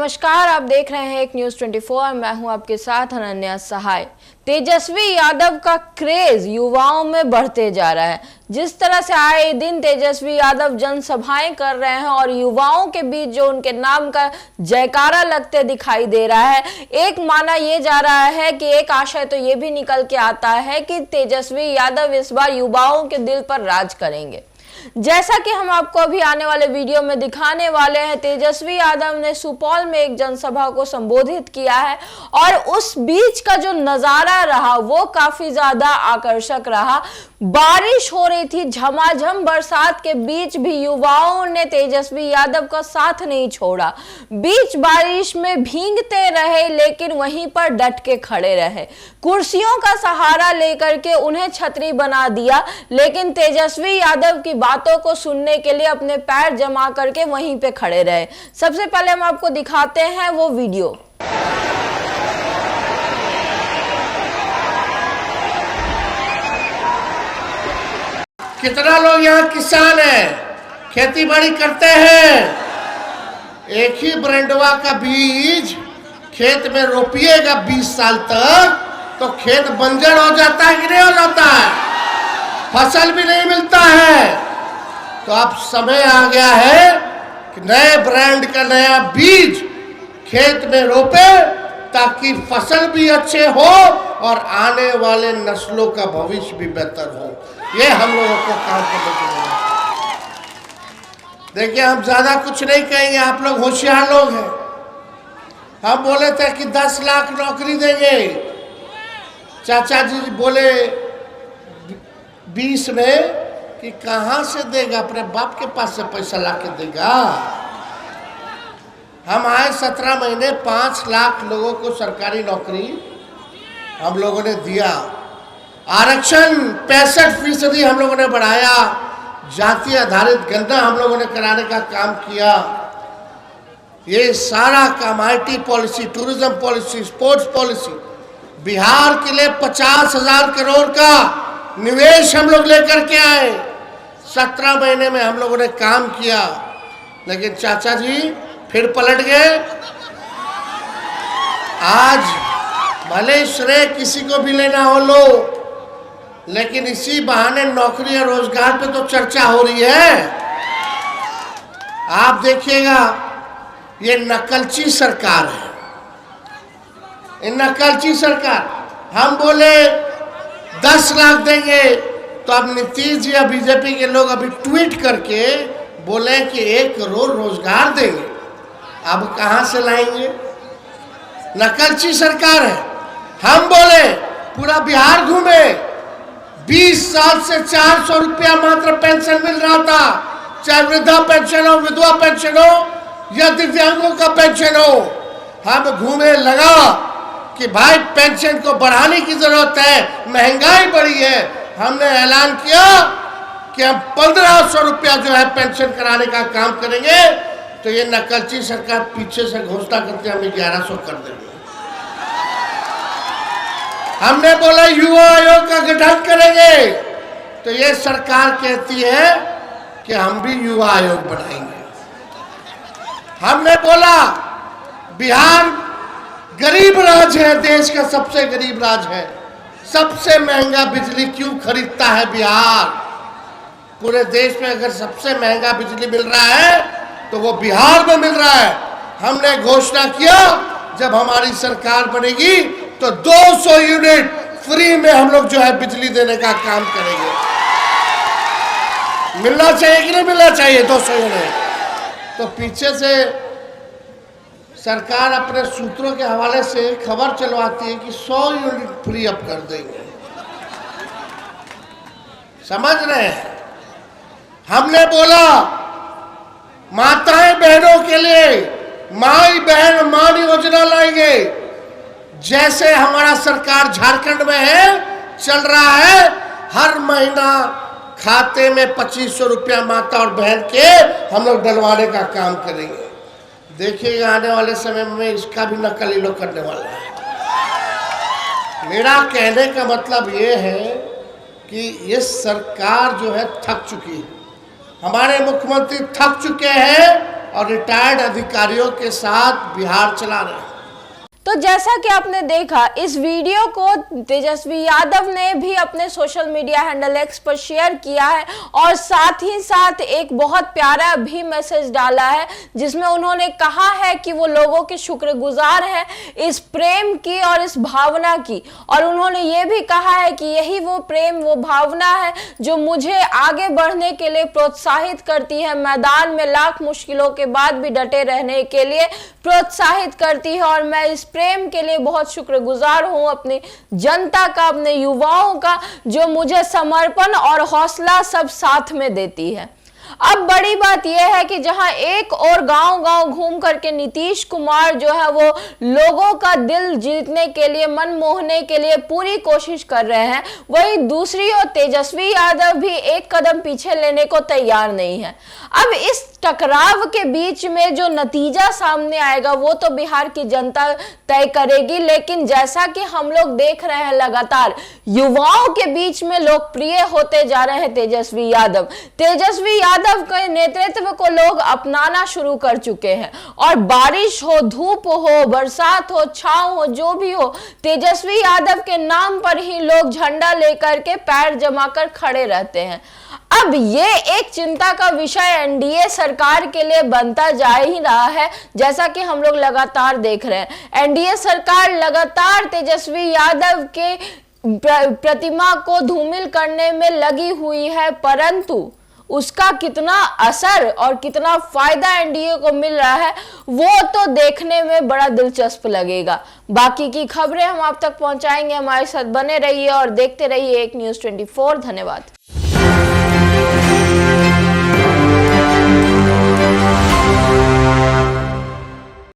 नमस्कार, आप देख रहे हैं एक न्यूज़ 24। मैं हूं आपके साथ अनन्या सहाय। तेजस्वी यादव का क्रेज युवाओं में बढ़ते जा रहा है। जिस तरह से आए दिन तेजस्वी यादव जनसभाएं कर रहे हैं और युवाओं के बीच जो उनके नाम का जयकारा लगते दिखाई दे रहा है, एक माना यह जा रहा है कि एक आशय तो ये भी निकल के आता है कि तेजस्वी यादव इस बार युवाओं के दिल पर राज करेंगे। जैसा कि हम आपको अभी आने वाले वीडियो में दिखाने वाले हैं, तेजस्वी यादव ने सुपौल में एक जनसभा को संबोधित किया है और उस बीच का जो नजारा रहा वो काफी ज्यादा आकर्षक रहा। बारिश हो रही थी, झमाझम बरसात के बीच भी युवाओं ने तेजस्वी यादव का साथ नहीं छोड़ा। बीच बारिश में भीगते रहे लेकिन वहीं पर डट के खड़े रहे। कुर्सियों का सहारा लेकर के उन्हें छतरी बना दिया, लेकिन तेजस्वी यादव की बातों को सुनने के लिए अपने पैर जमा करके वहीं पे खड़े रहे। सबसे पहले हम आपको दिखाते हैं वो वीडियो। कितना लोग यहाँ किसान हैं, खेती बाड़ी करते हैं। एक ही ब्रांडवा का बीज खेत में रोपिएगा 20 साल तक तो खेत बंजर हो जाता है कि नहीं हो जाता है, फसल भी नहीं मिलता है। तो अब समय आ गया है कि नए ब्रांड का नया बीज खेत में रोपे ताकि फसल भी अच्छे हो और आने वाले नस्लों का भविष्य भी बेहतर हो। ये हम लोगों को काम करने की जरूरत है। देखिए, हम ज्यादा कुछ नहीं कहेंगे, आप लोग होशियार लोग हैं। हम बोले थे कि 10 लाख नौकरी देंगे, चाचा जी बोले 20 में कि कहां से देगा, अपने बाप के पास से पैसा लाके देगा। हम आए 17 महीने 5 लाख लोगों को सरकारी नौकरी हम लोगों ने दिया। आरक्षण 65% हम लोगों ने बढ़ाया। जाति आधारित गणना हम लोगों ने कराने का काम किया। ये सारा काम IT policy, tourism policy, sports policy, Bihar के लिए 50,000 करोड़ का निवेश हम लोग लेकर के आए। 17 महीने में हम लोगों ने काम किया, लेकिन चाचा जी फिर पलट गए। आज भले श्रेय किसी को भी लेना हो लो, लेकिन इसी बहाने नौकरी और रोजगार पे तो चर्चा हो रही है। आप देखिएगा, ये नकलची सरकार है, ये नकलची सरकार। हम बोले 10 लाख देंगे तो अब नीतीश जी या बीजेपी के लोग अभी ट्वीट करके बोले कि 1 करोड़ रोजगार देंगे। अब कहां से लाएंगे? नकलची सरकार है। हम बोले पूरा बिहार घूमे, 20 साल से 400 रुपया मात्र पेंशन मिल रहा था, चाहे वृद्धा पेंशन हो, विधवा पेंशन हो या दिव्यांगों का पेंशन हो। हम घूमे, लगा कि भाई पेंशन को बढ़ाने की जरूरत है, महंगाई बढ़ी है। हमने ऐलान किया कि हम 1500 रुपया जो है पेंशन कराने का काम करेंगे। तो ये नकलची सरकार पीछे से घोषणा करते हम 1100 कर देंगे। हमने बोला युवा आयोग का गठन करेंगे, तो ये सरकार कहती है कि हम भी युवा आयोग बनाएंगे। हमने बोला बिहार गरीब राज्य है, देश का सबसे गरीब राज्य है, सबसे महंगा बिजली क्यों खरीदता है बिहार? पूरे देश में अगर सबसे महंगा बिजली मिल रहा है तो वो बिहार में मिल रहा है। हमने घोषणा किया जब हमारी सरकार बनेगी तो 200 यूनिट फ्री में हम लोग जो है बिजली देने का काम करेंगे। मिलना चाहिए कि नहीं मिलना चाहिए 200 यूनिट? तो पीछे से सरकार अपने सूत्रों के हवाले से खबर चलवाती है कि 100 यूनिट फ्री अप कर देंगे। समझ रहे हैं? हमने बोला माताएं बहनों के लिए माई बहन मान योजना लाएंगे। जैसे हमारा सरकार झारखंड में है, चल रहा है, हर महीना खाते में 2500 रुपया माता और बहन के हम लोग डलवाने का काम करेंगे। देखिएगा आने वाले समय में इसका भी नकल ये लोग करने वाला है। मेरा कहने का मतलब ये है कि ये सरकार जो है थक चुकी है। हमारे मुख्यमंत्री थक चुके हैं और रिटायर्ड अधिकारियों के साथ बिहार चला रहे हैं। तो जैसा कि आपने देखा, इस वीडियो को तेजस्वी यादव ने भी अपने सोशल मीडिया हैंडल एक्स पर शेयर किया है और साथ ही साथ एक बहुत प्यारा भी मैसेज डाला है जिसमें उन्होंने कहा है कि वो लोगों के शुक्रगुजार हैं इस प्रेम की और इस भावना की, और उन्होंने ये भी कहा है कि यही वो प्रेम, वो भावना है जो मुझे आगे बढ़ने के लिए प्रोत्साहित करती है, मैदान में लाख मुश्किलों के बाद भी डटे रहने के लिए प्रोत्साहित करती है। और मैं इस प्रेम के लिए बहुत शुक्रगुजार हूं अपनी जनता का, अपने युवाओं का, जो मुझे समर्पण और हौसला सब साथ में देती है। अब बड़ी बात यह है कि जहां एक और गांव-गांव घूम करके नीतीश कुमार जो है वो लोगों का दिल जीतने के लिए, मन मोहने के लिए पूरी कोशिश कर रहे हैं, वहीं दूसरी ओर तेजस्वी यादव भी एक कदम पीछे लेने को तैयार नहीं है। अब इस टकराव के बीच में जो नतीजा सामने आएगा वो तो बिहार की जनता तय करेगी, लेकिन जैसा कि हम लोग देख रहे हैं लगातार युवाओं के बीच में लोकप्रिय होते जा रहे हैं तेजस्वी यादव के नेतृत्व को लोग अपनाना शुरू कर चुके हैं। और बारिश हो, धूप हो, बरसात हो, छांव हो, जो भी हो, तेजस्वी यादव के नाम पर ही लोग झंडा लेकर के पैर जमाकर खड़े रहते हैं। अब ये एक चिंता का विषय एनडीए सरकार के लिए बनता जा ही रहा है, जैसा कि हम लोग लगातार देख रहे हैं। एनडीए सरकार लगातार तेजस्वी यादव के प्रतिमा को धूमिल करने में लगी हुई है, परंतु उसका कितना असर और कितना फायदा एनडीए को मिल रहा है वो तो देखने में बड़ा दिलचस्प लगेगा। बाकी की खबरें हम आप तक पहुंचाएंगे, हमारे साथ बने रहिए और देखते रहिए एक न्यूज़ 24। धन्यवाद।